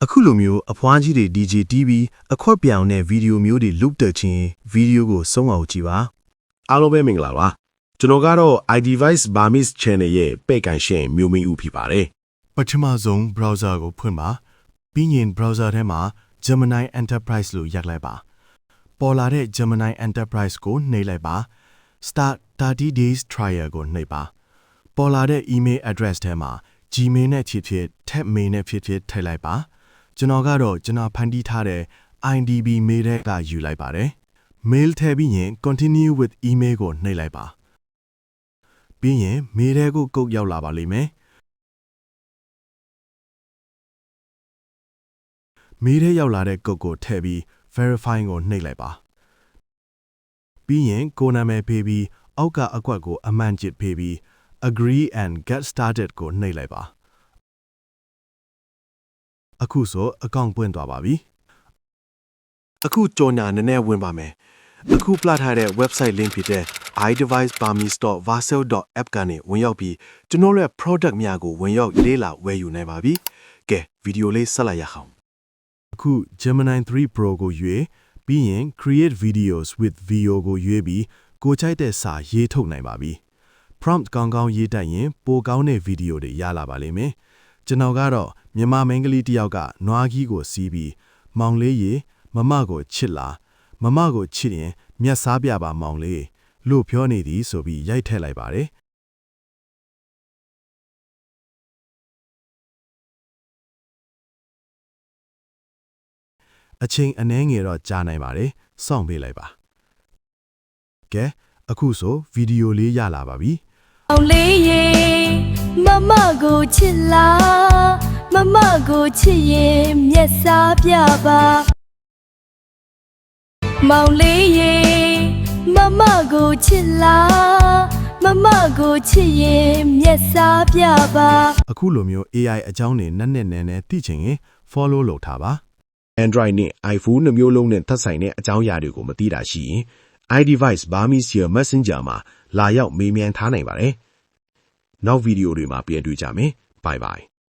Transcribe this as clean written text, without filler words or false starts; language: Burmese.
အခုလိုမျိုးအဖွားကြီးတွေ DJ TV အခွက်ပြောင်တဲ့ဗီဒီယိုမျိုးတွေ loop တက်ခြင်းဗီဒီယိုကိုဆုံးအောင်ကြည့်ပါအားလုံးပဲမင်္ဂလာပါကျွန်တော်ကတော့ iDevice Burmese Channel ရဲ့ပဲ့ကန်ရှင်မျိုးမင်းဦးဖြစ်ပါတယ်ပထမဆုံး browser ကိုဖွင့်ပါပြီးရင် browser ထဲမှာ Gemini Enterprise လို့ရိုက်လိုက်ပါပေါ်လာတဲ့ Gemini Enterprise ကိုနှိပ်လိုက်ပါ Start 30 days trial ကိုနှိပ်ပါပေါ်လာတဲ့ email address ထဲမှာ Gmail နဲ့ဖြစ်ဖြစ် Tab Mail နဲ့ဖြစ်ဖြစ်ထည့်လိုက်ပါကျွန်တော်ကတော့ကျွန်တော်ဖန်တီးထားတဲ့ IDB mail ကယူလိုက်ပါတယ် mail ထည့်ပြီးရင် continue with email ကိုနှိပ်လိုက်ပါပြီးရင် mail ထဲကိုကုတ်ရောက်လာပါလိမ့်မယ်mail ထဲရောက်လာတဲ့ကုတ်ကိုထည့်ပြီး verify ကိုနှိပ်လိုက်ပါပြီးရင်ကိုနာမည်ပေးပြီးအောက်ကအကွက်ကိုအမှန်ကျစ်ပေးပြီး agree and get started ကိုနှိပ်လိုက်ပါအခုဆိုအကောင့်ပွင့်သွားပါပြီအခုကြော်ညာနည်းနည်းဝင်ပါမယ်အခုပြထားတဲ့ website link ဖြစ်တဲ့ iDeviceBurmese.varsel.app ကနေဝင်ရောက်ပြီးကျွန်တော်ရဲ့ product များကိုဝင်ရောက်လေ့လာဝယ်ယူနိုင်ပါပြီကဲဗီဒီယိုလေးဆက်လိုက်ရအောင်အခု Gemini 3 Pro ကိုရွေးပြီးရင် create videos with VO ကိုရွေးပြီးကိုကြိုက်တဲ့စာရေးထုတ်နိုင်ပါပြီ prompt ကောင်းကောင်းရေးတတ်ရင်ပိုကောင်းတဲ့ဗီဒီယိုတွေရလာပါလိမ့်မယ်ကျွန်တော်ကတော့မြန်မာမိန်းကလေးတစ်ယောက်ကနွားကြီးကိုစီးပြီးမောင်လေးရေမမကိုချစ်လာမမကိုချစ်ရင်မျက်စားပြပါမောင်လေးလို့ပြောနေသည်ဆိုပြီးရိုက်ထည့်လိုက်ပါတယ်အချိန်အနည်းငယ်တော့ကြာနိုင်ပါတယ်စောင့်ပေးလိုက်ပါကဲအခုဆိုဗီဒီယိုလေးရလာပါပြီအောင်လေးရေမမကိုချစ်လာမမကိုချစ်ရင်မျက်စားပြပါမောင်လေးရေမမကိုချစ်လာမမကိုချစ်ရင်မျက်စားပြပါအခုလိုမျိုး AI အကြောင်းတွေနက်နဲသိချင်ရင် follow လုပ်ထားပါ Android နဲ့ iPhone နှမျိုးလုံးနဲ့သက်ဆိုင်တဲ့အကြောင်းအရာတွေကိုမသိတာရှိရင် iDevice Burmese Messenger မှာလာရောက်မေးမြန်းထားနိုင်ပါတယ်နောက်ဗီဒီယိုတွေမှာပြန်တွေ့ကြမယ် bye bye